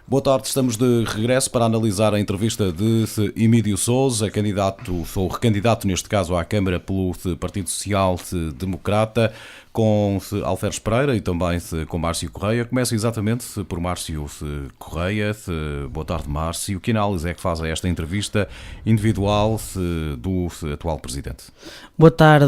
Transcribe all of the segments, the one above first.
Boa tarde, estamos de regresso para analisar a entrevista de Emílio Sousa, candidato, ou recandidato neste caso à Câmara pelo Partido Social Democrata, com Alferes Pereira e também com Márcio Correia. Começo exatamente por Márcio Correia. Boa tarde, Márcio. Que análise é que faz a esta entrevista individual do atual Presidente? Boa tarde,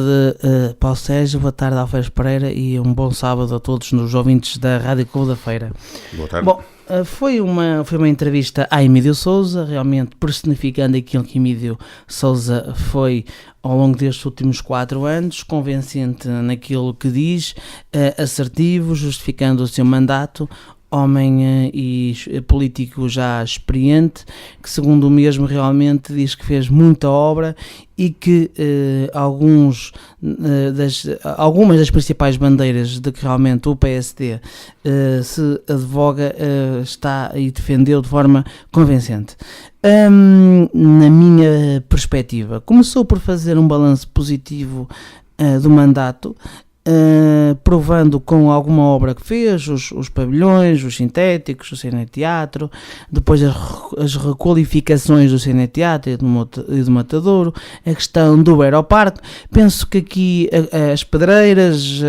Paulo Sérgio, boa tarde, Alferes Pereira, e um bom sábado a todos os ouvintes da Rádio Clube da Feira. Boa tarde. Bom, foi uma entrevista a Emílio Sousa, realmente personificando aquilo que Emílio Sousa foi ao longo destes últimos 4 anos, convincente naquilo que diz, assertivo, justificando o seu mandato, homem e político já experiente, que segundo o mesmo realmente diz que fez muita obra e que algumas das principais bandeiras de que realmente o PSD se advoga está e defendeu de forma convincente. Na minha perspectiva, começou por fazer um balanço positivo do mandato, provando com alguma obra que fez, os pavilhões, os sintéticos, o Cineteatro, depois as requalificações do Cineteatro e do Matadouro, a questão do Aeroparque. Penso que aqui as pedreiras,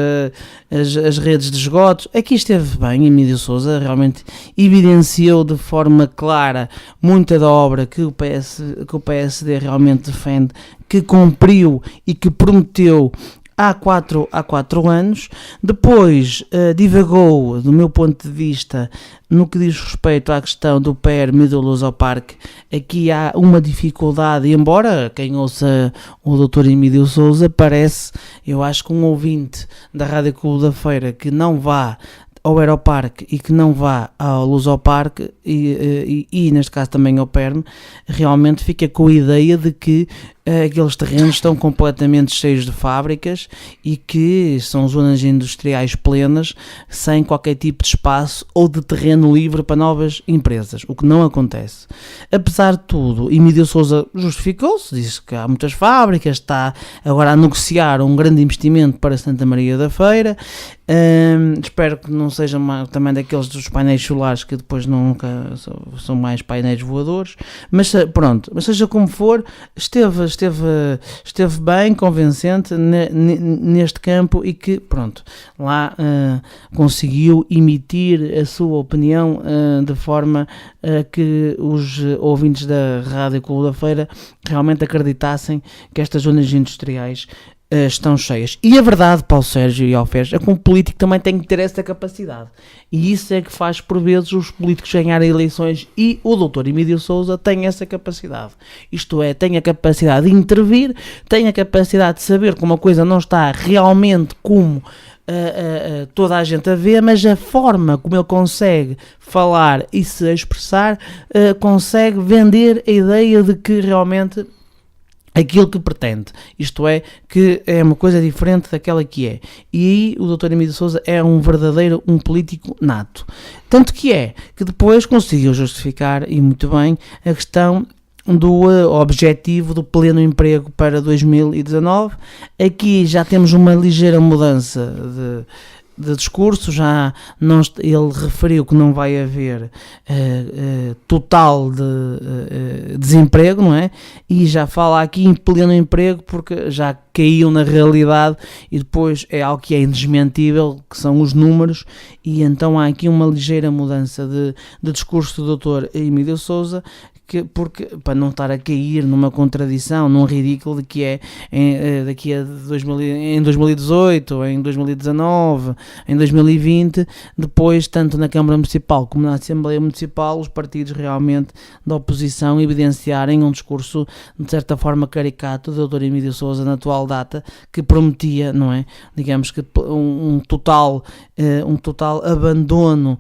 as redes de esgotos, aqui esteve bem. Emílio Sousa realmente evidenciou de forma clara muita da obra que o PSD realmente defende, que cumpriu e que prometeu há 4 anos. Depois divagou, do meu ponto de vista, no que diz respeito à questão do PERM e do Lusoparque. Aqui há uma dificuldade, embora quem ouça o Dr. Emílio Sousa parece, eu acho que um ouvinte da Rádio Clube da Feira que não vá ao Aeroparque e que não vá ao Lusoparque e neste caso também ao PERM, realmente fica com a ideia de que aqueles terrenos estão completamente cheios de fábricas e que são zonas industriais plenas, sem qualquer tipo de espaço ou de terreno livre para novas empresas, o que não acontece. Apesar de tudo, Emílio Sousa justificou-se, disse que há muitas fábricas, está agora a negociar um grande investimento para Santa Maria da Feira. Espero que não seja também daqueles dos painéis solares que depois nunca são mais painéis voadores, mas pronto, mas seja como for, esteve bem, convincente neste campo e que, pronto, lá conseguiu emitir a sua opinião de forma a que os ouvintes da Rádio Clube da Feira realmente acreditassem que estas zonas industriais estão cheias. E a verdade, Paulo Sérgio e Alferes, é que um político também tem que ter essa capacidade. E isso é que faz, por vezes, os políticos ganharem eleições, e o Dr. Emílio Sousa tem essa capacidade. Isto é, tem a capacidade de intervir, tem a capacidade de saber que uma coisa não está realmente como toda a gente a vê, mas a forma como ele consegue falar e se expressar, consegue vender a ideia de que realmente aquilo que pretende, isto é, que é uma coisa diferente daquela que é. E aí o Dr. Emílio Sousa é um político nato. Tanto que é que depois conseguiu justificar, e muito bem, a questão do objetivo do pleno emprego para 2019. Aqui já temos uma ligeira mudança de discurso, já não, ele referiu que não vai haver total de desemprego, não é? E já fala aqui em pleno emprego porque já caiu na realidade e depois é algo que é indesmentível, que são os números, e então há aqui uma ligeira mudança de discurso do Dr. Emílio Sousa, porque para não estar a cair numa contradição, num ridículo de que é daqui a 2018, em 2019, em 2020, depois, tanto na Câmara Municipal como na Assembleia Municipal, os partidos realmente da oposição evidenciarem um discurso, de certa forma, caricato do Dr. Emílio Sousa na atual data, que prometia, não é? Digamos que um total abandono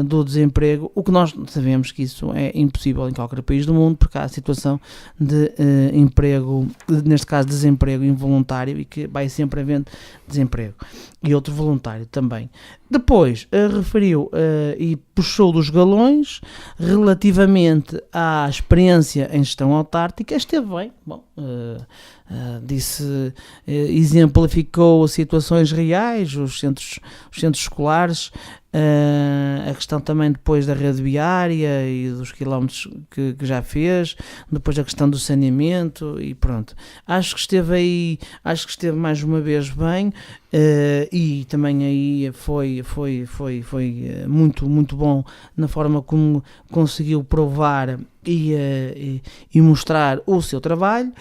do desemprego, o que nós sabemos que isso é impossível em qualquer país do mundo, porque há a situação de emprego, neste caso desemprego involuntário, e que vai sempre havendo desemprego, e outro voluntário também. Depois referiu e puxou dos galões relativamente à experiência em gestão autárquica. Esteve bem, bom, exemplificou situações reais, os centros escolares, A questão também depois da rede viária e dos quilómetros que já fez, depois a questão do saneamento e pronto. Acho que esteve mais uma vez bem, e também aí foi muito, muito bom na forma como conseguiu provar e mostrar o seu trabalho.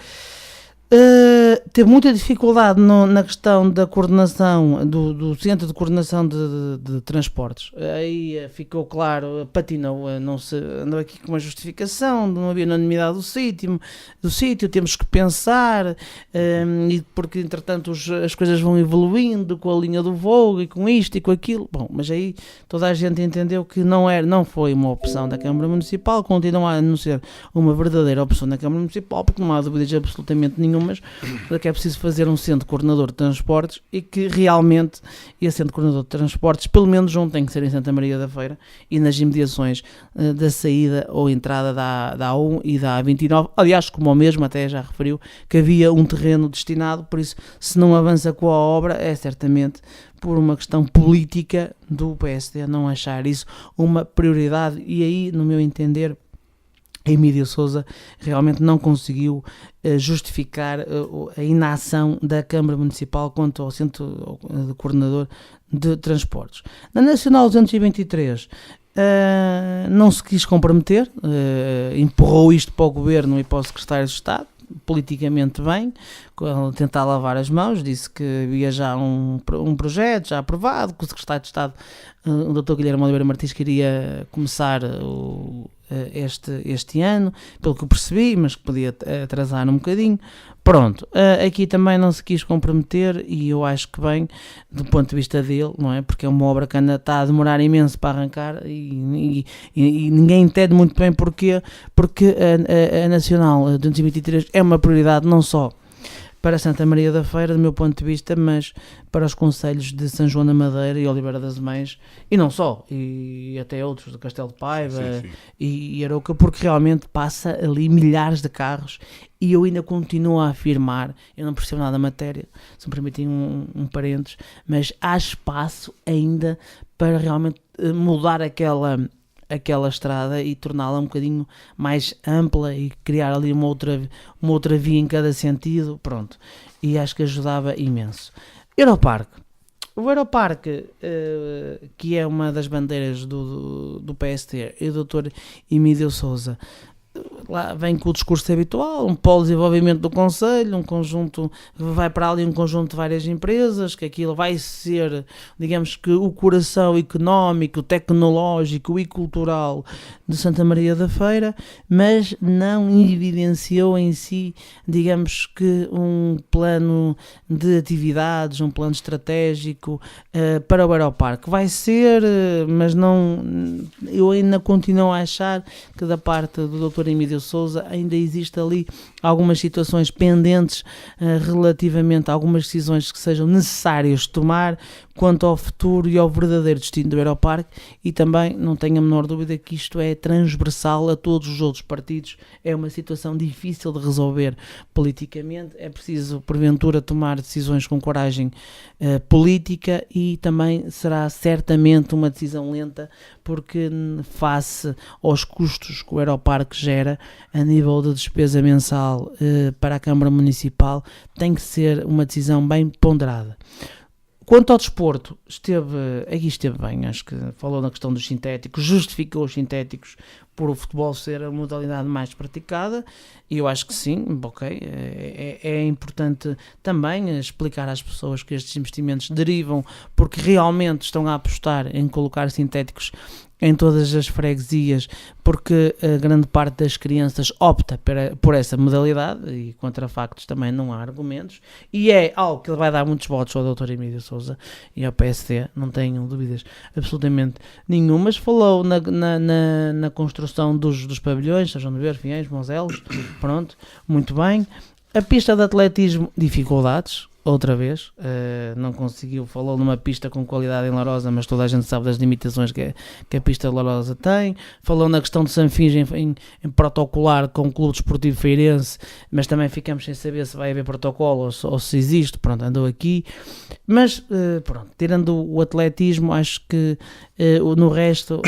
Teve muita dificuldade na questão da coordenação do Centro de Coordenação de Transportes. Aí ficou claro, patinou, não se andou aqui com uma justificação, não havia unanimidade do sítio, temos que pensar, e porque entretanto as coisas vão evoluindo com a linha do voo e com isto e com aquilo. Bom, mas aí toda a gente entendeu que não foi uma opção da Câmara Municipal, continua a não ser uma verdadeira opção da Câmara Municipal, porque não há dúvidas absolutamente nenhumas de que é preciso fazer um centro coordenador de transportes e que realmente esse centro coordenador de transportes, pelo menos um, tem que ser em Santa Maria da Feira e nas imediações da saída ou entrada da A1 e da A29. Aliás, como o mesmo até já referiu, que havia um terreno destinado, por isso, se não avança com a obra, é certamente por uma questão política do PSD não achar isso uma prioridade, e aí, no meu entender, Emílio Sousa realmente não conseguiu justificar a inação da Câmara Municipal quanto ao Centro de Coordenador de Transportes. Na Nacional 223 não se quis comprometer, empurrou isto para o Governo e para o Secretário de Estado, politicamente bem, tentar lavar as mãos, disse que havia já um projeto já aprovado, que o Secretário de Estado, o Dr. Guilherme Oliveira Martins, queria começar este ano, pelo que eu percebi, mas que podia atrasar um bocadinho. Pronto, aqui também não se quis comprometer, e eu acho que bem, do ponto de vista dele, não é? Porque é uma obra que ainda está a demorar imenso para arrancar e ninguém entende muito bem porquê, porque a Nacional 223 é uma prioridade não só para Santa Maria da Feira, do meu ponto de vista, mas para os concelhos de São João da Madeira e Oliveira das Mães, e não só, e até outros, do Castelo de Paiva, sim. E Arouca, porque realmente passa ali milhares de carros, e eu ainda continuo a afirmar, eu não percebo nada da matéria, se me permitem um parênteses, mas há espaço ainda para realmente mudar aquela estrada e torná-la um bocadinho mais ampla e criar ali uma outra via em cada sentido, pronto, e acho que ajudava imenso. Europarque. O Europarque, que é uma das bandeiras do PST, e o Dr. Emílio Sousa, lá vem com o discurso habitual, um polo de desenvolvimento do Conselho, um conjunto, vai para ali um conjunto de várias empresas, que aquilo vai ser, digamos que o coração económico, tecnológico e cultural de Santa Maria da Feira, mas não evidenciou em si, digamos que um plano de atividades, um plano estratégico para o Europarque. Vai ser, mas não, eu ainda continuo a achar que da parte do Dr. Emílio Sousa ainda existe ali algumas situações pendentes relativamente a algumas decisões que sejam necessárias de tomar quanto ao futuro e ao verdadeiro destino do Europarque, e também não tenho a menor dúvida que isto é transversal a todos os outros partidos, é uma situação difícil de resolver politicamente, é preciso porventura tomar decisões com coragem política, e também será certamente uma decisão lenta, porque face aos custos que o Europarque gera a nível de despesa mensal para a Câmara Municipal, tem que ser uma decisão bem ponderada. Quanto ao desporto, esteve bem, acho que falou na questão dos sintéticos, justificou os sintéticos por o futebol ser a modalidade mais praticada, e eu acho que sim, ok, é importante também explicar às pessoas que estes investimentos derivam porque realmente estão a apostar em colocar sintéticos em todas as freguesias, porque a grande parte das crianças opta por essa modalidade, e contra factos também não há argumentos, e é algo que vai dar muitos votos ao Dr. Emílio Sousa e ao PSD, não tenho dúvidas absolutamente nenhumas. Falou na construção dos pavilhões, São João de Ver, Fiéis, Monzelos, pronto, muito bem. A pista de atletismo, dificuldades, outra vez, não conseguiu, falou numa pista com qualidade em Lourosa, mas toda a gente sabe das limitações que a pista de Lourosa tem. Falou na questão de Sanfins em protocolar com o Clube Desportivo Feirense, mas também ficamos sem saber se vai haver protocolo ou se existe, pronto, andou aqui. Mas, pronto, tirando o atletismo, acho que no resto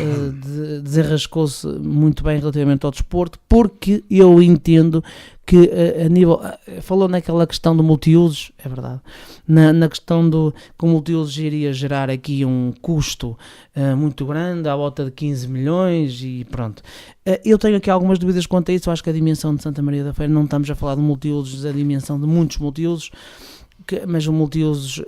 desenrascou-se muito bem relativamente ao desporto, porque eu entendo que a nível, falou naquela questão do multiusos, é verdade, na questão do que o multiusos iria gerar aqui um custo muito grande, à volta de 15 milhões e pronto. Eu tenho aqui algumas dúvidas quanto a isso. Eu acho que a dimensão de Santa Maria da Feira, não estamos a falar de multiusos, a dimensão de muitos multiusos, mas um multiusos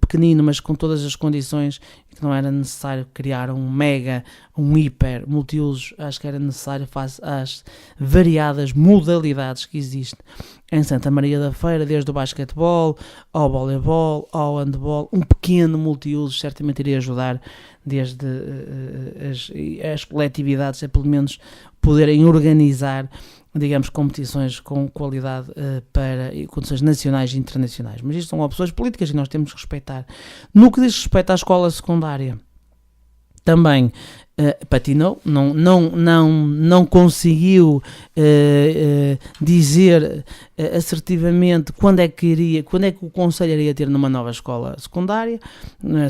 pequenino, mas com todas as condições, que não era necessário criar um hiper multiusos. Acho que era necessário, face às variadas modalidades que existem em Santa Maria da Feira, desde o basquetebol ao voleibol, ao handball, um pequeno multiusos certamente iria ajudar, desde as coletividades a pelo menos poderem organizar, digamos, competições com qualidade para condições nacionais e internacionais. Mas isto são opções políticas e nós temos que respeitar. No que diz respeito à escola secundária, também patinou, não conseguiu dizer assertivamente quando é que o Conselho iria ter numa nova escola secundária,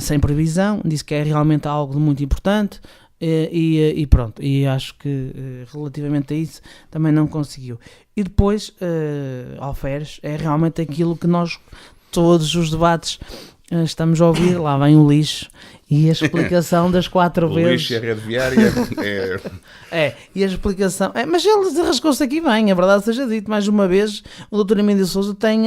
sem previsão. Disse que é realmente algo de muito importante. E pronto, e acho que relativamente a isso também não conseguiu. E depois, Alferes, é realmente aquilo que nós, todos os debates, estamos a ouvir: lá vem o lixo, e a explicação das 4 vezes. O lixo e a rede viária e a explicação. Mas ele arrascou-se aqui bem, a verdade seja dito. Mais uma vez, o Dr. Emílio Sousa tem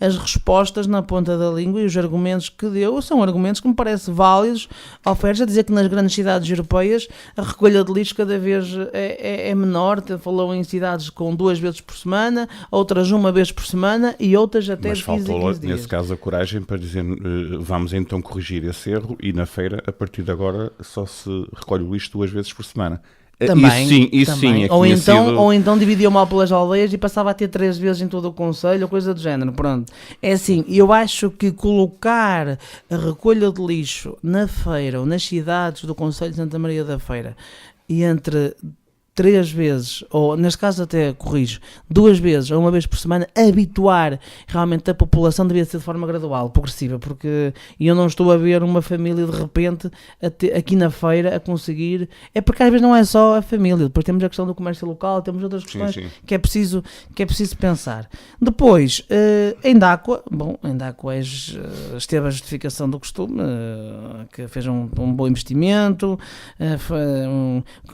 as respostas na ponta da língua, e os argumentos que deu são argumentos que me parecem válidos. Alferes a dizer que nas grandes cidades europeias a recolha de lixo cada vez é menor. Falou em cidades com 2 vezes por semana, outras 1 vez por semana e outras até mas de 15 faltou, a 15 dias. Nesse caso, a coragem para dizer vamos então corrigir esse erro, e na feira, a partir de agora, só se recolhe o lixo 2 vezes por semana. Também, isso sim. É que ou então dividia mal pelas aldeias e passava a ter 3 vezes em todo o concelho, ou coisa do género. Pronto. É assim, eu acho que colocar a recolha de lixo na feira ou nas cidades do concelho de Santa Maria da Feira, e entre 3 vezes, ou neste caso até corrijo, 2 vezes ou 1 vez por semana, habituar realmente a população, devia ser de forma gradual, progressiva, porque eu não estou a ver uma família de repente aqui na feira a conseguir. É porque às vezes não é só a família, depois temos a questão do comércio local, temos outras questões. Sim. Que é preciso pensar. Depois, Endáqua esteve a justificação do costume, que fez um bom investimento,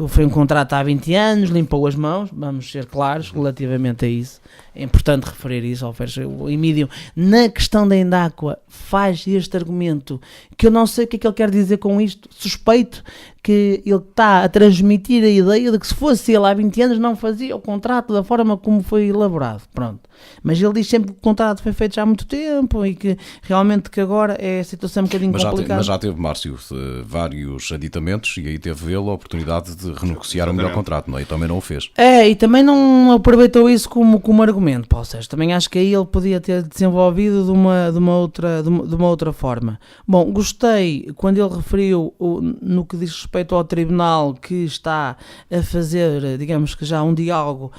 foi um contrato há 20 anos, limpou as mãos, vamos ser claros relativamente a isso. É importante referir isso. O Emílio, na questão da Endáqua, faz este argumento que eu não sei o que é que ele quer dizer com isto. Suspeito que ele está a transmitir a ideia de que se fosse ele há 20 anos não fazia o contrato da forma como foi elaborado. Pronto. Mas ele diz sempre que o contrato foi feito já há muito tempo e que realmente que agora é a situação um bocadinho complicada. Mas já teve, Márcio, vários aditamentos, e aí teve ele a oportunidade de renegociar o melhor contrato, não é? E também não o fez. E também não aproveitou isso como argumento, Paulo Sérgio. Também acho que aí ele podia ter desenvolvido de uma outra forma. Bom, gostei quando ele referiu no que diz respeito ao tribunal, que está a fazer, digamos que já um diálogo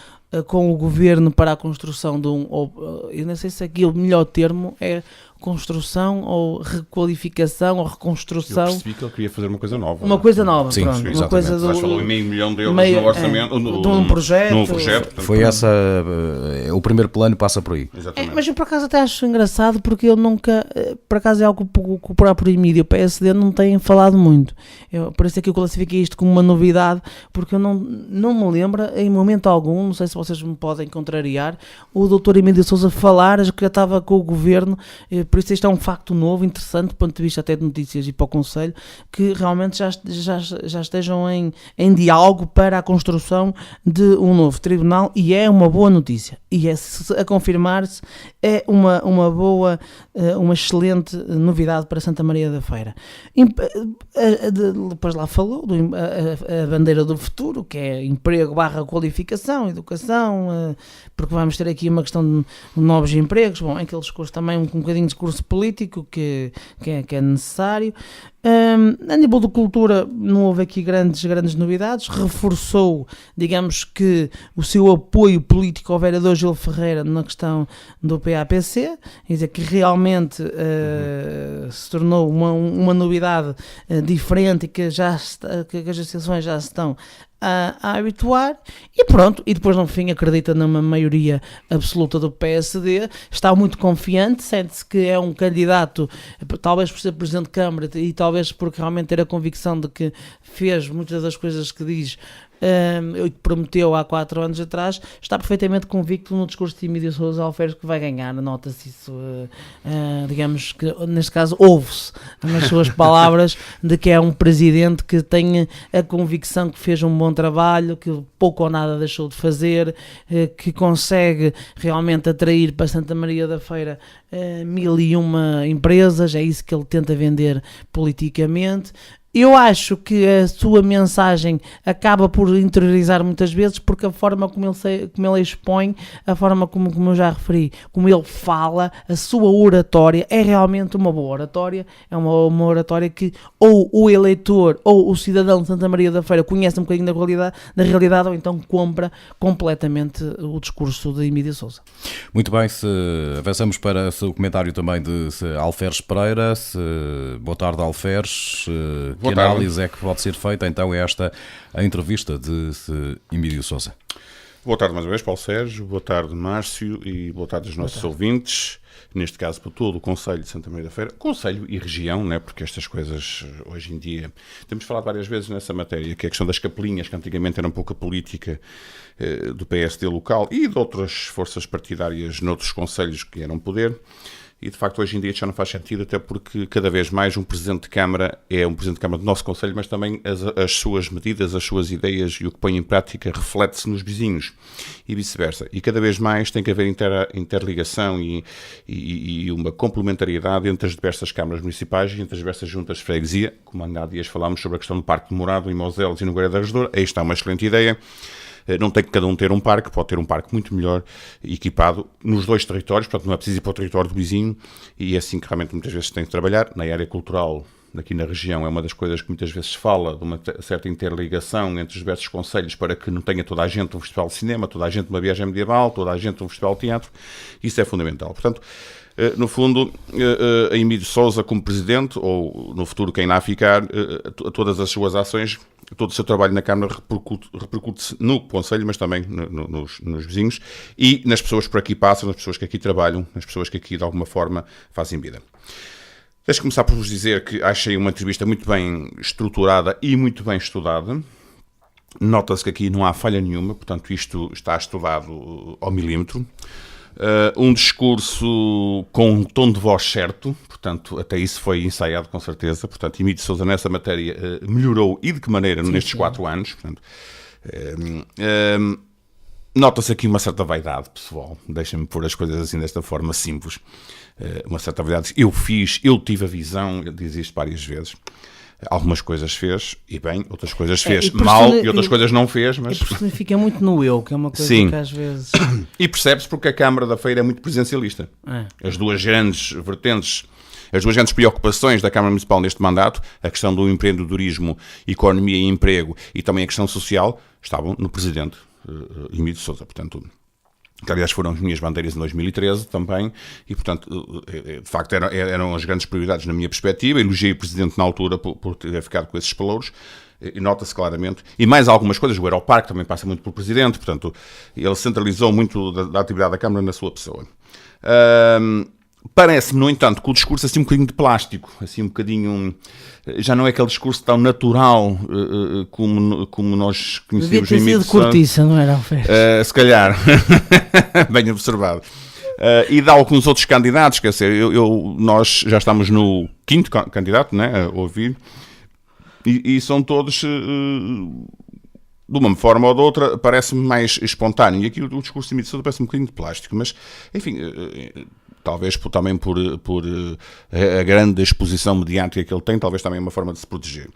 com o governo para a construção de eu não sei se aqui o melhor termo é construção ou requalificação ou reconstrução. Eu percebi que ele queria fazer uma coisa nova. Uma coisa nova, sim, pronto. Uma coisa do... falou em $500 mil no orçamento, de um projeto. Foi essa, o primeiro plano passa por aí. Mas eu por acaso até acho engraçado, porque ele nunca, por acaso é algo que o próprio Emílio, o PSD, não tem falado muito. Por isso é que eu classifiquei isto como uma novidade, porque eu não me lembro em momento algum, não sei se vocês me podem contrariar, o Dr. Emílio Sousa falar que já estava com o governo. Por isso isto é um facto novo, interessante, do ponto de vista até de notícias e para o Conselho, que realmente já estejam em diálogo para a construção de um novo tribunal, e é uma boa notícia. E a confirmar-se, é uma excelente novidade para Santa Maria da Feira. Depois lá falou a bandeira do futuro, que é emprego / qualificação, educação, porque vamos ter aqui uma questão de novos empregos. Bom, aquele discurso também um bocadinho discurso político que é necessário. A nível de cultura não houve aqui grandes novidades, reforçou, digamos que, o seu apoio político ao vereador Gil Ferreira na questão do PAPC, quer dizer que realmente se tornou uma novidade diferente e que que as associações já se estão a habituar, e pronto, e depois no fim acredita numa maioria absoluta do PSD, está muito confiante, sente-se que é um candidato, talvez por ser Presidente de Câmara e talvez por realmente ter a convicção de que fez muitas das coisas que diz, que prometeu há 4 anos atrás, está perfeitamente convicto no discurso de Emílio Sousa Alferes que vai ganhar, nota-se isso, digamos que neste caso ouve-se nas suas palavras de que é um presidente que tem a convicção que fez um bom trabalho, que pouco ou nada deixou de fazer, que consegue realmente atrair para Santa Maria da Feira 1001 empresas, é isso que ele tenta vender politicamente. Eu acho que a sua mensagem acaba por interiorizar muitas vezes, porque a forma como ele expõe, a forma como eu já referi, como ele fala, a sua oratória é realmente uma boa oratória, é uma oratória que ou o eleitor ou o cidadão de Santa Maria da Feira conhece um bocadinho da realidade ou então compra completamente o discurso de Emílio Sousa. Muito bem, se avançamos para o comentário também de Alferes Pereira. Boa tarde, Alferes. Que análise é que pode ser feita então esta a entrevista de Emílio Sousa? Boa tarde mais uma vez, Paulo Sérgio, boa tarde, Márcio, e boa tarde aos nossos ouvintes, neste caso para todo o Conselho de Santa Maria da Feira, Conselho e região, né, porque estas coisas hoje em dia, temos falado várias vezes nessa matéria, que é a questão das capelinhas, que antigamente era um pouco a política do PSD local e de outras forças partidárias noutros conselhos que eram poder. E, de facto, hoje em dia já não faz sentido, até porque cada vez mais um Presidente de Câmara é um Presidente de Câmara do nosso Conselho, mas também as suas medidas, as suas ideias e o que põe em prática reflete-se nos vizinhos e vice-versa. E cada vez mais tem que haver interligação e uma complementariedade entre as diversas câmaras municipais e entre as diversas juntas de freguesia. Como há dias falámos sobre a questão do Parque de Morado em Moselos e no Nogueira da Regedoura, aí está uma excelente ideia. Não tem que cada um ter um parque, pode ter um parque muito melhor equipado nos 2 territórios, portanto não é preciso ir para o território do vizinho, e é assim que realmente muitas vezes se tem de trabalhar. Na área cultural, aqui na região, é uma das coisas que muitas vezes se fala, de uma certa interligação entre os diversos concelhos para que não tenha toda a gente um festival de cinema, toda a gente uma viagem medieval, toda a gente um festival de teatro. Isso é fundamental. Portanto, no fundo, a Emílio Sousa como Presidente, ou no futuro quem lá ficar, todas as suas ações, todo o seu trabalho na Câmara repercute-se no Conselho, mas também nos vizinhos e nas pessoas que por aqui passam, nas pessoas que aqui trabalham, nas pessoas que aqui de alguma forma fazem vida. Deixe-me começar por vos dizer que achei uma entrevista muito bem estruturada e muito bem estudada. Nota-se que aqui não há falha nenhuma, portanto isto está estudado ao milímetro. Um discurso com um tom de voz certo, portanto até isso foi ensaiado com certeza, portanto Emílio Sousa nessa matéria melhorou, e de que maneira nestes 4 anos, portanto, nota-se aqui uma certa vaidade pessoal, deixem-me pôr as coisas assim desta forma simples, uma certa vaidade, eu tive a visão, eu disse isto várias vezes. Algumas coisas fez, e bem, outras coisas fez mal, e outras coisas não fez, mas... E personifica muito no eu, que é uma coisa Sim. que às vezes... E percebe-se porque a Câmara da Feira é muito presencialista. As 2 grandes vertentes, as 2 grandes preocupações da Câmara Municipal neste mandato, a questão do empreendedorismo, economia e emprego, e também a questão social, estavam no Presidente Emílio Sousa, portanto... que aliás foram as minhas bandeiras em 2013 também, e portanto, de facto eram as grandes prioridades na minha perspectiva. Elogiei o Presidente na altura por ter ficado com esses pelouros, e nota-se claramente, e mais algumas coisas, o Aeroparque também passa muito pelo Presidente, portanto, ele centralizou muito da atividade da Câmara na sua pessoa. Parece-me, no entanto, que o discurso assim um bocadinho de plástico, assim um bocadinho... Já não é aquele discurso tão natural como nós conhecemos no Emílio Sousa. Devia ter sido cortiça, não era, Alferes? Se calhar. Bem observado. E de alguns outros candidatos, quer dizer, nós já estamos no 5º candidato, né, a ouvir, e são todos... de uma forma ou de outra, parece-me mais espontâneo. E aqui o discurso de Emílio Sousa parece um bocadinho de plástico, mas, enfim, talvez também por a grande exposição mediática que ele tem, talvez também uma forma de se proteger.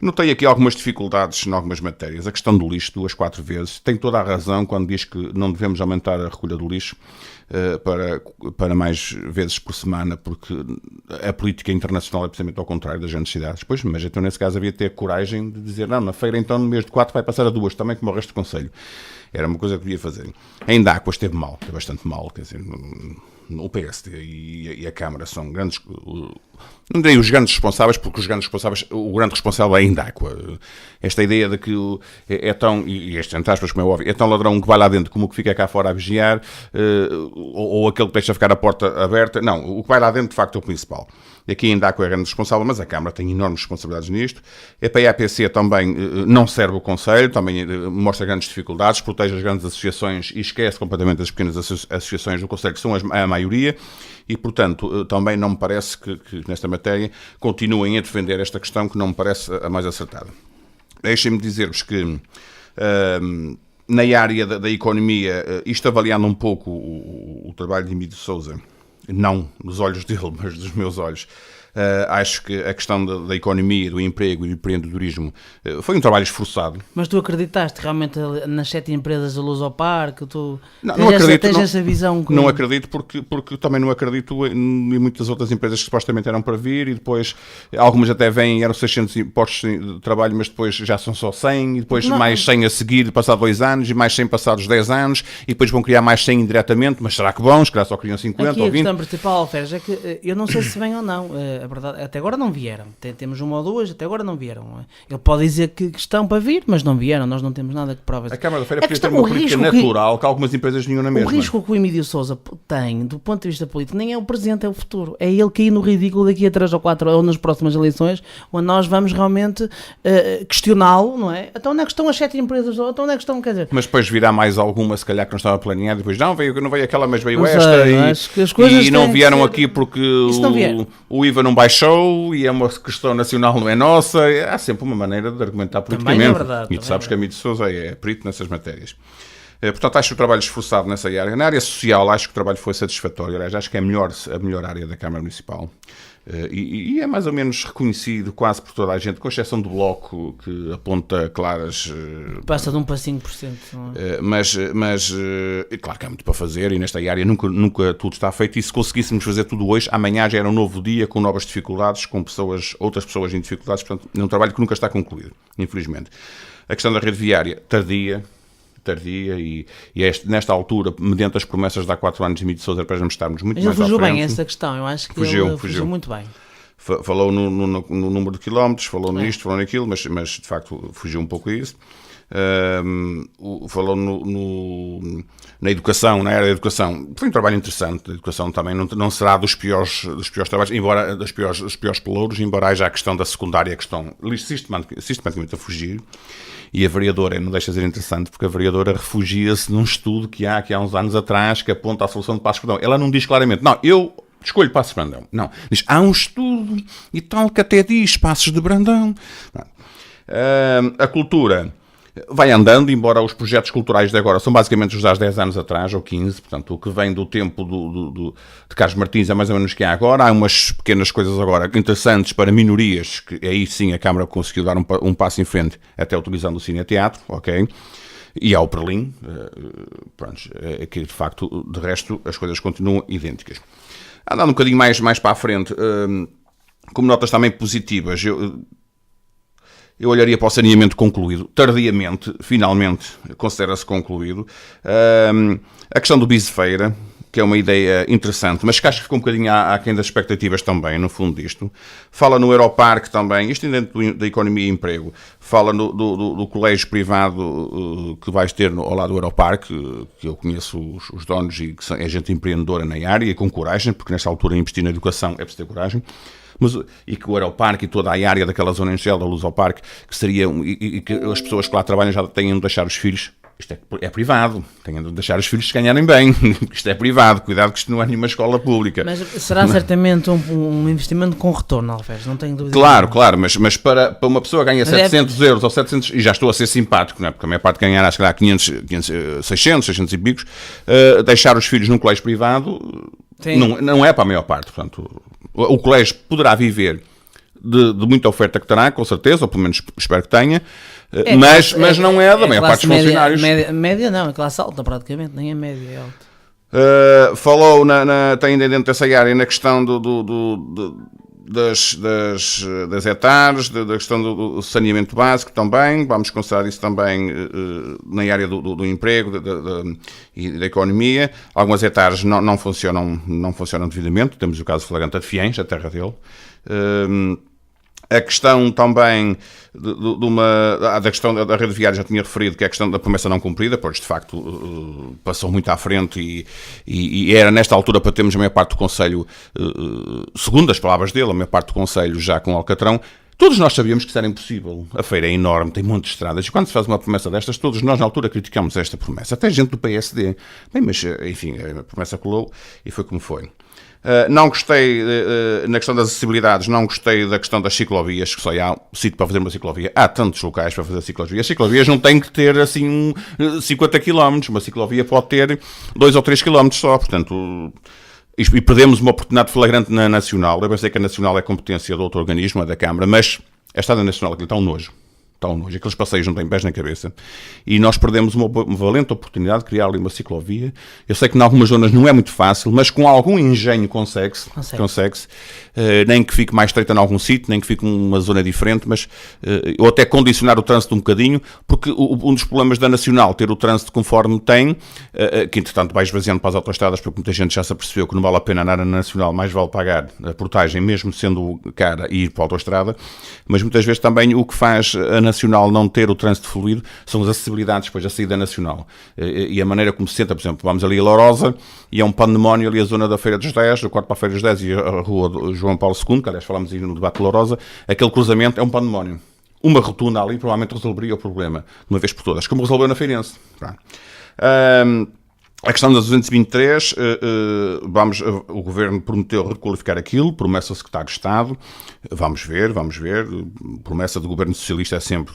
Notei aqui algumas dificuldades em algumas matérias. A questão do lixo, 2, 4 vezes. Tem toda a razão quando diz que não devemos aumentar a recolha do lixo para mais vezes por semana, porque a política internacional é precisamente ao contrário das grandes cidades. Pois, mas então nesse caso havia de ter coragem de dizer, não, na feira então no mês de 4 vai passar a 2, também como o resto do concelho. Era uma coisa que devia fazer. Ainda a Água esteve bastante mal, quer dizer, o PSD e a Câmara são grandes, não direi os grandes responsáveis, porque o grande responsável é a Indáqua. Esta ideia de que é tão, e este entre aspas, como é óbvio, é tão ladrão que vai lá dentro como o que fica cá fora a vigiar, ou aquele que deixa ficar a porta aberta. Não, o que vai lá dentro de facto é o principal. Aqui a Indáqua é grande responsável, mas a Câmara tem enormes responsabilidades nisto. A PAPC também não serve o Conselho, também mostra grandes dificuldades, protege as grandes associações e esquece completamente as pequenas associações do Conselho, que são a maioria, e, portanto, também não me parece que nesta matéria continuem a defender esta questão, que não me parece a mais acertada. Deixem-me dizer-vos que na área da economia, isto avaliando um pouco o trabalho de Emílio Sousa, não nos olhos dele, mas dos meus olhos, acho que a questão da economia, do emprego e do empreendedorismo foi um trabalho esforçado. Mas tu acreditaste realmente nas 7 empresas da Lusoparque? Não acredito. Tens essa visão? Não acredito porque também não acredito em muitas outras empresas que supostamente eram para vir, e depois algumas até vêm, eram 600 postos de trabalho, mas depois já são só 100, e depois mais 100 a seguir, passado 2 anos, e mais 100 passados 10 anos, e depois vão criar mais 100 indiretamente, mas será que bons? Se calhar só criam 50 aqui ou 20. A questão principal, Alferes, é que eu não sei se vêm ou não. A verdade, até agora não vieram. Temos 1 ou 2, até agora não vieram. Ele pode dizer que estão para vir, mas não vieram. Nós não temos nada que prova. A Câmara da Feira podia ter uma política natural que algumas empresas vinham na mesma. O risco que o Emílio Sousa tem, do ponto de vista político, nem é o presente, é o futuro. É ele cair no ridículo daqui a 3 ou 4 ou nas próximas eleições, onde nós vamos realmente questioná-lo, não é? Então onde é que estão as 7 empresas? Então onde é que estão, quer dizer... Mas depois virá mais alguma, se calhar, que não estava planeada, depois não veio aquela, mas veio não esta, sei, acho que as coisas e não vieram aqui porque o IVA não baixou, e é uma questão nacional, não é nossa. Há sempre uma maneira de argumentar politicamente. Também é verdade. E tu sabes que a Emílio Sousa é perito nessas matérias. Portanto, acho o trabalho esforçado nessa área. Na área social, acho que o trabalho foi satisfatório. Aliás, acho que é a melhor área da Câmara Municipal. E é mais ou menos reconhecido quase por toda a gente, com exceção do Bloco, que aponta claras... Passa de 1 para 5%. Não é? Mas claro que há muito para fazer, e nesta área nunca tudo está feito, e se conseguíssemos fazer tudo hoje, amanhã já era um novo dia, com novas dificuldades, com outras pessoas em dificuldades. Portanto, é um trabalho que nunca está concluído, infelizmente. A questão da rede viária, tardia, e nesta altura, mediante as promessas de há 4 anos de Emílio Sousa, para estarmos muito mais à frente. Mas ele fugiu bem essa questão, eu acho que ele fugiu muito bem. Falou no número de quilómetros, falou nisto, falou naquilo, mas de facto fugiu um pouco a isso. Falou na educação, na área da educação. Foi um trabalho interessante. A educação também não será dos piores trabalhos, embora dos piores pelouros, embora haja a questão da secundária, que estão sistematicamente a fugir. E a vereadora, não deixa de ser interessante, porque a vereadora refugia-se num estudo que há uns anos atrás, que aponta a solução de Passos Brandão. Ela não diz claramente, não, eu escolho Passos Brandão. Não, diz, há um estudo e tal que até diz Passos de Brandão. A cultura vai andando, embora os projetos culturais de agora são basicamente os de há 10 anos atrás, ou 15, portanto, o que vem do tempo de Carlos Martins é mais ou menos o que há agora. Há umas pequenas coisas agora interessantes para minorias, que aí sim a Câmara conseguiu dar um passo em frente, até utilizando o cine-teatro, ok? E há o Perlim, que de facto, de resto, as coisas continuam idênticas. Andando um bocadinho mais para a frente, como notas também positivas, eu olharia para o saneamento concluído, tardiamente, finalmente, considera-se concluído. A questão do Bisfeira, que é uma ideia interessante, mas que acho que ficou um bocadinho aquém das expectativas também, no fundo disto. Fala no Europarque também, isto dentro da economia e emprego. Fala do colégio privado que vais ter ao lado do Europarque, que eu conheço os donos e que é gente empreendedora na área, e com coragem, porque nesta altura investir na educação é preciso ter coragem. E que o Aeroparque e toda a área daquela zona industrial da Lusoparque, que seria, e que as pessoas que lá trabalham já tenham de deixar os filhos, isto é privado, tenham de deixar os filhos se ganharem bem, isto é privado, cuidado que isto não é nenhuma escola pública. Mas será certamente um investimento com retorno, Alferes, não tenho dúvida. Claro, mas para uma pessoa ganhar 700 euros ou 700, e já estou a ser simpático, não é? Porque a maior parte ganhar, acho que lá 600 e picos, deixar os filhos num colégio privado Não é para a maior parte. Portanto, o colégio poderá viver de muita oferta que terá, com certeza, ou pelo menos espero que tenha, mas não é da maior parte dos funcionários. Média não, é classe alta praticamente, nem é média, é alta. Falou, tem ainda dentro dessa área, na questão das hectares, da questão do saneamento básico também, vamos considerar isso também na área do emprego e da economia. Algumas hectares não funcionam devidamente, temos o caso flagrante de Fiens, a terra dele. A questão também da questão da rede viária, já tinha referido, que é a questão da promessa não cumprida, pois de facto passou muito à frente e era nesta altura para termos a maior parte do Conselho, segundo as palavras dele, a maior parte do Conselho já com Alcatrão. Todos nós sabíamos que isso era impossível. A feira é enorme, tem muitas estradas. E quando se faz uma promessa destas, todos nós na altura criticamos esta promessa. Até gente do PSD. Bem, mas enfim, a promessa colou e foi como foi. Não gostei, na questão das acessibilidades, não gostei da questão das ciclovias, que só há sítio para fazer uma ciclovia. Há tantos locais para fazer ciclovias. As ciclovias não têm que ter assim 50 km. Uma ciclovia pode ter 2 ou 3 km só. Portanto, e perdemos uma oportunidade flagrante na Nacional. Eu pensei que a Nacional é competência do outro organismo, é da Câmara, mas a Estrada Nacional aquilo está um nojo. Aqueles passeios não têm pés na cabeça e nós perdemos uma valente oportunidade de criar ali uma ciclovia. Eu sei que em algumas zonas não é muito fácil, mas com algum engenho consegue-se. Nem que fique mais estreita em algum sítio, nem que fique uma zona diferente, mas ou até condicionar o trânsito um bocadinho, porque um dos problemas da Nacional, ter o trânsito conforme tem, que entretanto vai esvaziando para as autoestradas, porque muita gente já se apercebeu que não vale a pena andar na Nacional, mais vale pagar a portagem, mesmo sendo cara, e ir para a autoestrada, mas muitas vezes também o que faz a Nacional não ter o trânsito fluido são as acessibilidades depois da saída nacional e a maneira como se senta, por exemplo, vamos ali a Lourosa e é um pandemónio ali a zona da Feira dos 10, do quarto para a Feira dos 10 e a rua do João Paulo II, que aliás falámos no debate de Lourosa, aquele cruzamento é um pandemónio. Uma rotunda ali provavelmente resolveria o problema de uma vez por todas, como resolveu na Feirense. A questão das 223, o Governo prometeu requalificar aquilo, promessa ao Secretário de Estado, vamos ver, promessa do Governo Socialista é sempre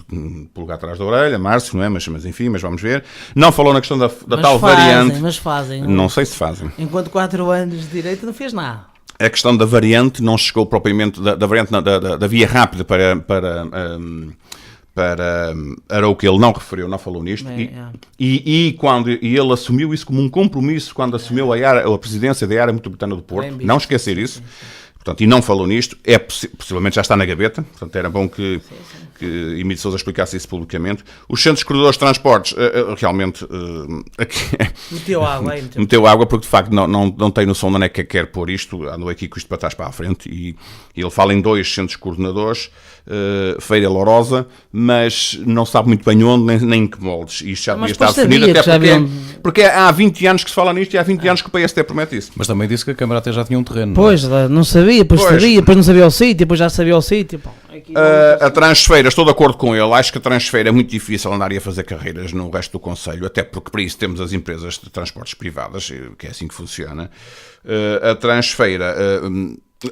pulgar atrás da orelha, Márcio, não é? Mas enfim, mas vamos ver. Não falou na questão da tal variante. Mas fazem. Não sei se fazem. Enquanto 4 anos de direito não fez nada. A questão da variante não chegou propriamente, da variante da via rápida era o que ele não referiu, não falou nisto, e ele assumiu isso como um compromisso quando assumiu a presidência da área metropolitana do Porto, não esquecer isso. Portanto, e não falou nisto, possivelmente já está na gaveta, portanto era bom que Emílio Sousa explicasse isso publicamente. Os centros corredores de transportes, realmente, meteu água porque de facto não tem noção de onde é que quer pôr isto, andou aqui com isto para trás para a frente, e ele fala em 2 centros coordenadores, Feira Lourosa, mas não sabe muito bem onde, nem em que moldes, e isto já devia estar definido, até porque há 20 anos que se fala nisto e há 20 anos que o PSD promete isso. Mas também disse que a Câmara até já tinha um terreno. Pois, não sabia, depois não sabia o sítio, depois já sabia o sítio. A Transfeira, estou de acordo com ele, acho que a Transfeira é muito difícil andar a fazer carreiras no resto do Conselho, até porque para isso temos as empresas de transportes privadas, que é assim que funciona. A Transfeira,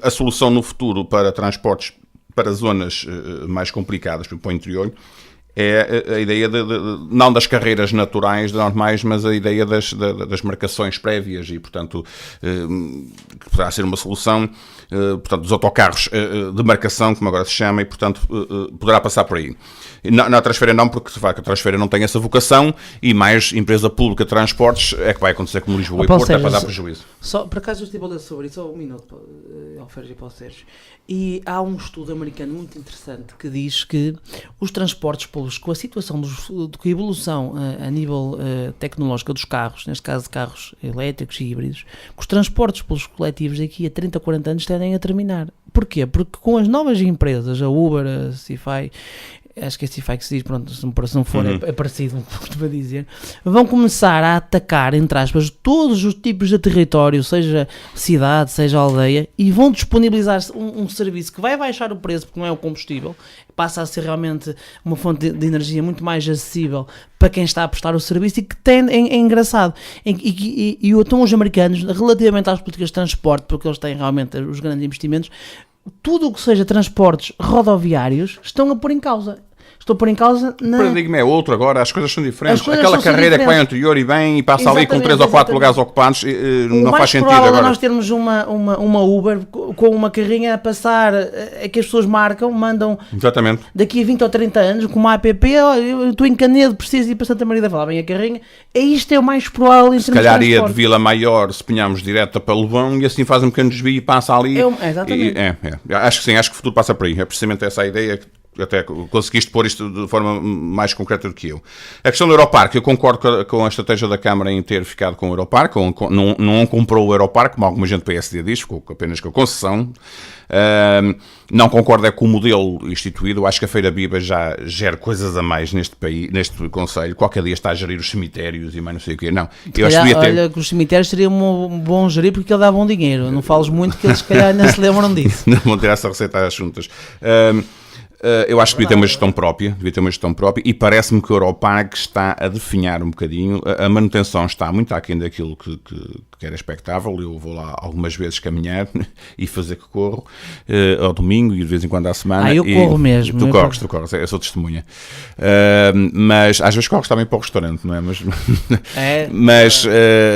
a solução no futuro para transportes para zonas mais complicadas, para o interior, é a ideia não das carreiras naturais, normais, mas a ideia das marcações prévias e, portanto, que poderá ser uma solução, portanto, dos autocarros de marcação, como agora se chama, e, portanto, poderá passar por aí. Na Transfeira não, porque, de facto, a Transfeira não tem essa vocação e mais empresa pública de transportes é que vai acontecer como Lisboa e Porto, é para dar prejuízo. Só, por acaso, eu estive a ler sobre isso, só um minuto, Alferes e Paulo Sérgio. E há um estudo americano muito interessante que diz que os transportes públicos, com a situação com a evolução a nível tecnológico dos carros, neste caso de carros elétricos e híbridos, que os transportes públicos coletivos daqui a 30, 40 anos tendem a terminar. Porquê? Porque com as novas empresas, a Uber, a Cify, acho que é Cify que se diz, pronto, se não for é parecido, para dizer, vão começar a atacar, entre aspas, todos os tipos de território, seja cidade, seja aldeia, e vão disponibilizar um serviço que vai baixar o preço, porque não é o combustível, passa a ser realmente uma fonte de energia muito mais acessível para quem está a prestar o serviço, e que é engraçado. E então os americanos, relativamente às políticas de transporte, porque eles têm realmente os grandes investimentos, tudo o que seja transportes rodoviários estão a pôr em causa. estou a pôr em causa... O paradigma é outro agora, as coisas são diferentes. Aquela são carreira que vai anterior e vem e passa ali com 3 ou 4 lugares ocupados, não faz sentido agora. O mais provável é nós termos uma Uber com uma carrinha a passar, é que as pessoas mandam... Exatamente. Daqui a 20 ou 30 anos, com uma app, eu estou em Canedo, preciso ir para Santa Maria da Feira, vem a carrinha, isto é o mais provável em termos de transporte. Se calhar ia de Vila Maior, se punhamos direta para Levão, e assim faz um pequeno desvio e passa ali. Exatamente. Acho que sim, acho que o futuro passa por aí. É precisamente essa a ideia que até conseguiste pôr isto de forma mais concreta do que eu. A questão do Europarque, eu concordo com a estratégia da Câmara em ter ficado com o Europarque, não comprou o Europarque, como alguma gente do PSD diz, ficou apenas com a concessão. Não concordo com o modelo instituído. Acho que a Feira Viva já gera coisas a mais neste país, neste concelho. Qualquer dia está a gerir os cemitérios e mais não sei o quê. Não. Eu acho que olha, que os cemitérios seriam bom gerir porque ele dá bom dinheiro. Não fales muito que eles se calhar ainda se lembram disso. Não vão ter essa receita às juntas. Eu acho que devia ter uma gestão própria, e parece-me que o Europarque está a definhar um bocadinho. A manutenção está muito aquém daquilo que era expectável. Eu vou lá algumas vezes caminhar e fazer que corro ao domingo e de vez em quando à semana. Eu corro mesmo. Tu corres, eu sou testemunha. Mas às vezes corres também para o restaurante, não é? Mas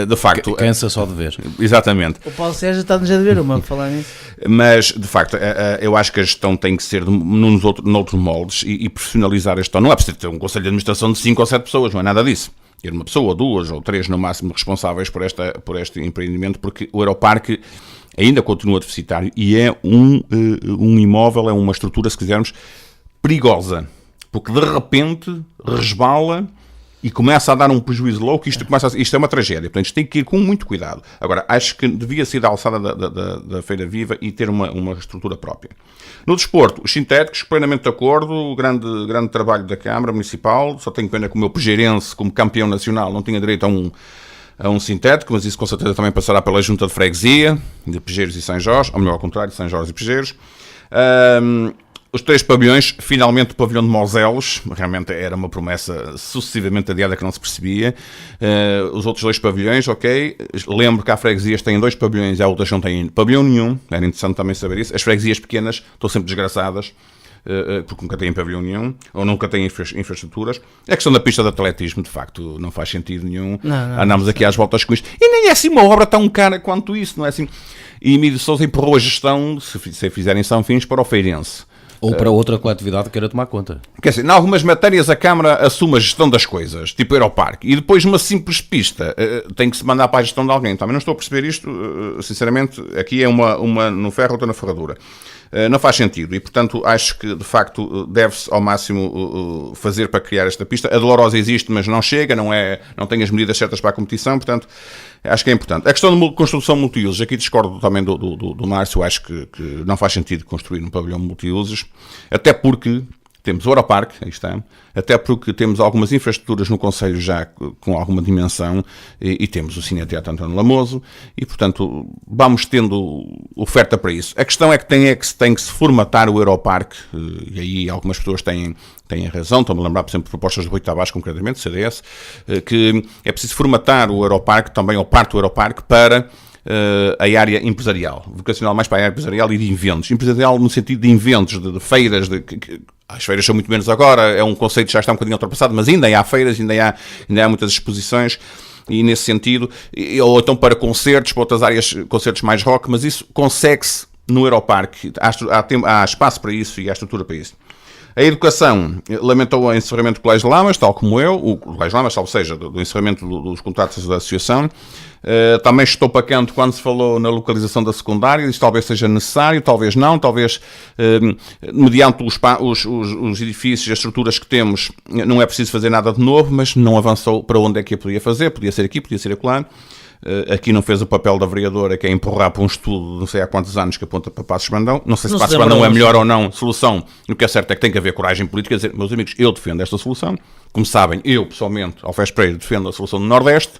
de facto... Cansa só de ver. Exatamente. O Paulo Sérgio está-nos a dever uma, para falar nisso. Mas, de facto, eu acho que a gestão tem que ser noutros moldes e profissionalizar a gestão. Não é preciso ter um conselho de administração de 5 ou 7 pessoas, não é nada disso. Ter uma pessoa, 2 ou 3 no máximo responsáveis por este empreendimento, porque o Europarque ainda continua deficitário e é um imóvel, é uma estrutura, se quisermos, perigosa. Porque de repente resbala e começa a dar um prejuízo louco, isto é uma tragédia, portanto isto tem que ir com muito cuidado. Agora, acho que devia ser da alçada da Feira Viva e ter uma estrutura própria. No desporto, os sintéticos, plenamente de acordo, grande trabalho da Câmara Municipal, só tenho pena que o meu pejeirense, como campeão nacional, não tinha direito a um sintético, mas isso com certeza também passará pela Junta de Freguesia, de Pejeiros e São Jorge, ou melhor, ao contrário, São Jorge e Pejeiros. Os 3 pavilhões, finalmente o pavilhão de Moselos, realmente era uma promessa sucessivamente adiada que não se percebia. Os outros 2 pavilhões, ok. Lembro que há freguesias que têm 2 pavilhões e há outras que não têm pavilhão nenhum. Era interessante também saber isso. As freguesias pequenas estão sempre desgraçadas, porque nunca têm pavilhão nenhum, ou nunca têm infraestruturas. É a questão da pista de atletismo, de facto, não faz sentido nenhum. Não, andamos aqui às voltas com isto. E nem é assim uma obra tão cara quanto isso, não é assim? E Emílio Sousa empurrou a gestão, se fizerem São Fins, para o Feirense. Ou para outra coletividade que queira tomar conta. Quer dizer, em algumas matérias a Câmara assume a gestão das coisas, tipo Europarque, e depois uma simples pista tem que se mandar para a gestão de alguém. Também não estou a perceber isto, sinceramente, aqui é uma no ferro, outra na ferradura. Não faz sentido e, portanto, acho que, de facto, deve-se ao máximo fazer para criar esta pista. A Dolorosa existe, mas não chega, não tem as medidas certas para a competição, portanto, acho que é importante. A questão de construção multiusos, aqui discordo também do Márcio, acho que não faz sentido construir um pavilhão multiusos, até porque temos o Europarque, aí está, até porque temos algumas infraestruturas no concelho já com alguma dimensão e temos o Cineteatro António Lamoso e, portanto, vamos tendo oferta para isso. A questão é que tem que se formatar o Europarque e aí algumas pessoas têm razão, estão-me a lembrar, por exemplo, de propostas do Rui Tavares, concretamente, CDS, que é preciso formatar o Europarque, também ou parte do Europarque, para a área empresarial, vocacional mais para a área empresarial e de eventos. Empresarial no sentido de eventos, de feiras, as feiras são muito menos agora, é um conceito que já está um bocadinho ultrapassado, mas ainda há feiras, ainda há muitas exposições, e nesse sentido, ou então para concertos, para outras áreas, concertos mais rock, mas isso consegue-se no Europarque, há espaço para isso e há estrutura para isso. A educação lamentou o encerramento do Colégio de Lamas, tal como eu, o Colégio de Lamas, ou seja, do encerramento dos contratos da associação. Também estou para canto quando se falou na localização da secundária, isto talvez seja necessário, talvez não, talvez mediante os edifícios, as estruturas que temos, não é preciso fazer nada de novo, mas não avançou para onde é que a podia fazer, podia ser aqui, podia ser acolá. Aqui não fez o papel da vereadora, que é empurrar para um estudo não sei há quantos anos que aponta para Passos Brandão. Não sei se Passos Brandão é melhor ou não solução. O que é certo é que tem que haver coragem política. Quer dizer, meus amigos, eu defendo esta solução. Como sabem, eu pessoalmente, Alfés Pereira, defendo a solução do Nordeste,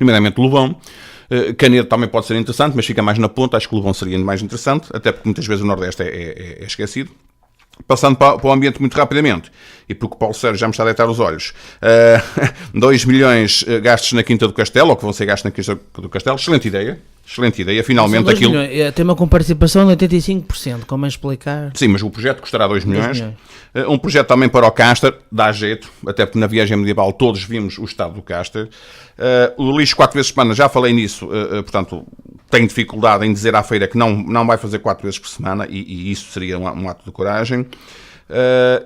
nomeadamente Lobão. Canedo também pode ser interessante, mas fica mais na ponta. Acho que Lobão seria mais interessante, até porque muitas vezes o Nordeste é esquecido. Passando para o ambiente muito rapidamente, e porque o Paulo Sérgio já me está a deitar os olhos, 2 milhões gastos na Quinta do Castelo, ou que vão ser gastos na Quinta do Castelo, excelente ideia, finalmente aquilo... Tem uma comparticipação de 85%, como é explicar? Sim, mas o projeto custará 2 milhões. Um projeto também para o Castor, dá jeito, até porque na viagem medieval todos vimos o estado do Castor. O lixo 4 vezes por semana, já falei nisso, portanto, tenho dificuldade em dizer à feira que não vai fazer 4 vezes por semana, e isso seria um ato de coragem.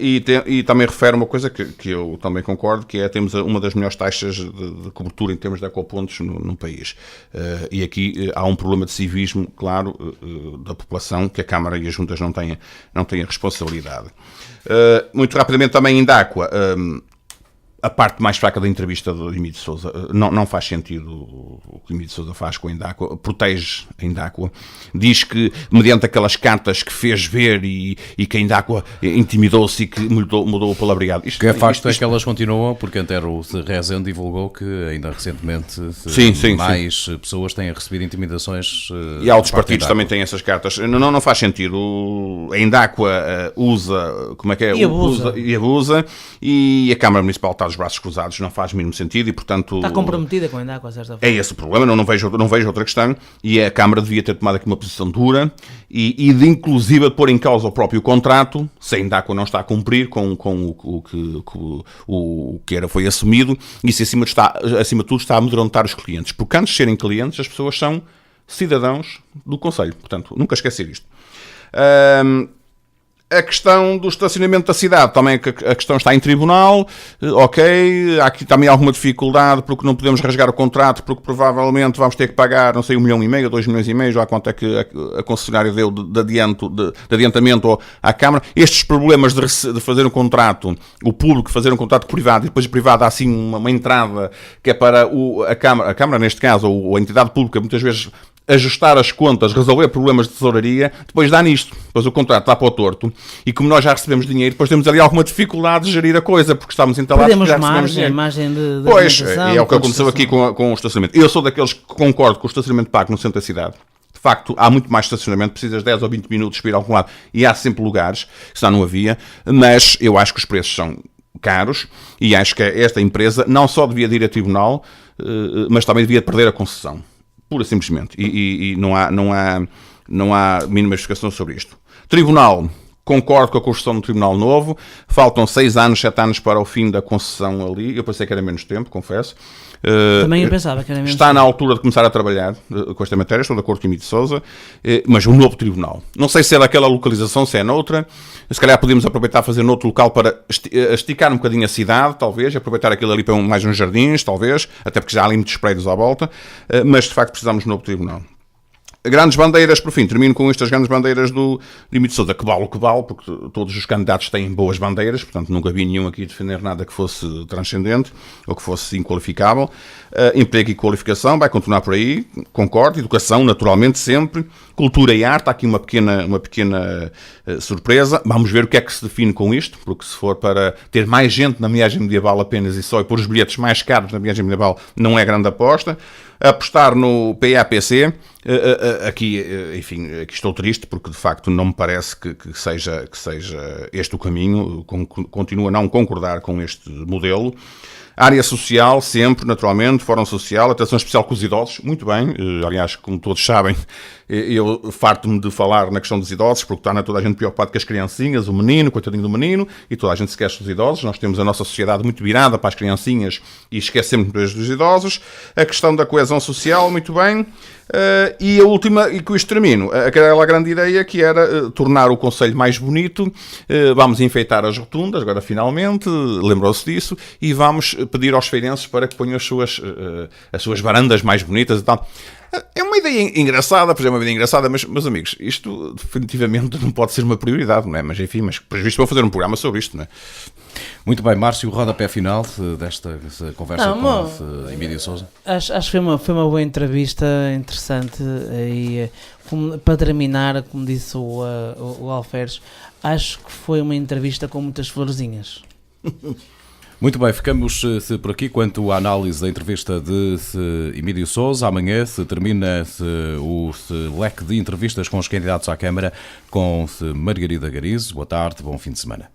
E também refere uma coisa que eu também concordo, que é temos uma das melhores taxas de cobertura em termos de ecopontos no país. E aqui há um problema de civismo, claro, da população, que a Câmara e as Juntas não têm a responsabilidade. Muito rapidamente também Indáqua. A parte mais fraca da entrevista do Emílio de Sousa, não faz sentido o que o Emílio de Sousa faz com a Indáqua, protege a Indáqua, diz que mediante aquelas cartas que fez ver e que a Indáqua intimidou-se e que mudou o palavreado. Que é facto é que elas continuam, porque Antero Rezende divulgou que ainda recentemente mais pessoas têm recebido intimidações. E outros partidos também têm essas cartas. Não faz sentido. A Indáqua usa, como é que é? E abusa, e a Câmara Municipal está os braços cruzados, não faz o mínimo sentido e, portanto... Está comprometida com a Indáqua, certa forma. É esse o problema, não vejo outra questão, e a Câmara devia ter tomado aqui uma posição dura e de inclusive pôr em causa o próprio contrato, se a Indáqua não está a cumprir com o que foi assumido, e se acima de tudo está a amedrontar os clientes, porque antes de serem clientes, as pessoas são cidadãos do Conselho, portanto, nunca esquecer isto. A questão do estacionamento da cidade, também a questão está em tribunal, ok, há aqui também alguma dificuldade porque não podemos rasgar o contrato, porque provavelmente vamos ter que pagar, não sei, 1,5 milhão, 2 milhões e meio, já quanto é que a concessionária deu de adiantamento à Câmara. Estes problemas de fazer um contrato, o público fazer um contrato privado e depois o privado há assim uma entrada que é para a Câmara neste caso, ou a entidade pública, muitas vezes ajustar as contas, resolver problemas de tesouraria, depois dá nisto. Depois o contrato está para o torto e como nós já recebemos dinheiro, depois temos ali alguma dificuldade de gerir a coisa, porque estamos entalados e já recebemos dinheiro. Margem de pois, é o que aconteceu aqui com o estacionamento. Eu sou daqueles que concordo com o estacionamento pago no centro da cidade. De facto, há muito mais estacionamento, precisas 10 ou 20 minutos para ir a algum lado e há sempre lugares, senão não havia, mas eu acho que os preços são caros e acho que esta empresa não só devia ir a tribunal, mas também devia perder a concessão. Pura e simplesmente. E não há mínima explicação sobre isto. Tribunal. Concordo com a construção do Tribunal Novo. Faltam 6 anos, 7 anos para o fim da concessão ali. Eu pensei que era menos tempo, confesso. Também eu pensava que era menos Está tempo. na altura de começar a trabalhar com esta matéria. Estou de acordo com o Emílio de Sousa. Mas um novo Tribunal. Não sei se é daquela localização, se é noutra. Se calhar podemos aproveitar fazer noutro local para esticar um bocadinho a cidade, talvez. Aproveitar aquilo ali para mais uns jardins, talvez. Até porque já há ali muitos prédios à volta. Mas, de facto, precisamos de um novo Tribunal. Grandes bandeiras, por fim, termino com estas grandes bandeiras do Emílio de Sousa, que vale o que vale, porque todos os candidatos têm boas bandeiras, portanto nunca vi nenhum aqui defender nada que fosse transcendente ou que fosse inqualificável. Emprego e qualificação, vai continuar por aí, concordo. Educação, naturalmente, sempre. Cultura e arte, há aqui uma pequena surpresa. Vamos ver o que é que se define com isto, porque se for para ter mais gente na viagem medieval apenas e só, e pôr os bilhetes mais caros na viagem medieval, não é grande aposta. Apostar no PAPC, aqui estou triste porque de facto não me parece que seja este o caminho, continuo a não concordar com este modelo. Área social, sempre, naturalmente, fórum social, atenção especial com os idosos, muito bem, aliás, como todos sabem, eu farto-me de falar na questão dos idosos, porque está toda a gente preocupada com as criancinhas, o menino, coitadinho do menino, e toda a gente se esquece dos idosos. Nós temos a nossa sociedade muito virada para as criancinhas e esquecemos dos idosos. A questão da coesão social, muito bem. E a última, e com isto termino, aquela grande ideia que era tornar o Conselho mais bonito. Vamos enfeitar as rotundas, agora finalmente, lembrou-se disso, e vamos pedir aos feirenses para que ponham as suas varandas mais bonitas e tal. É uma ideia engraçada, pois é uma ideia engraçada, mas, meus amigos, isto definitivamente não pode ser uma prioridade, não é? Mas enfim, por visto vou fazer um programa sobre isto, não é? Muito bem, Márcio, o rodapé final desta conversa com Emílio Sousa. Acho que foi uma boa entrevista, interessante, e para terminar, como disse o Alferes, acho que foi uma entrevista com muitas florzinhas. Muito bem, ficamos por aqui quanto à análise da entrevista de Emílio Sousa. Amanhã se termina o leque de entrevistas com os candidatos à Câmara com Margarida Garizo. Boa tarde, bom fim de semana.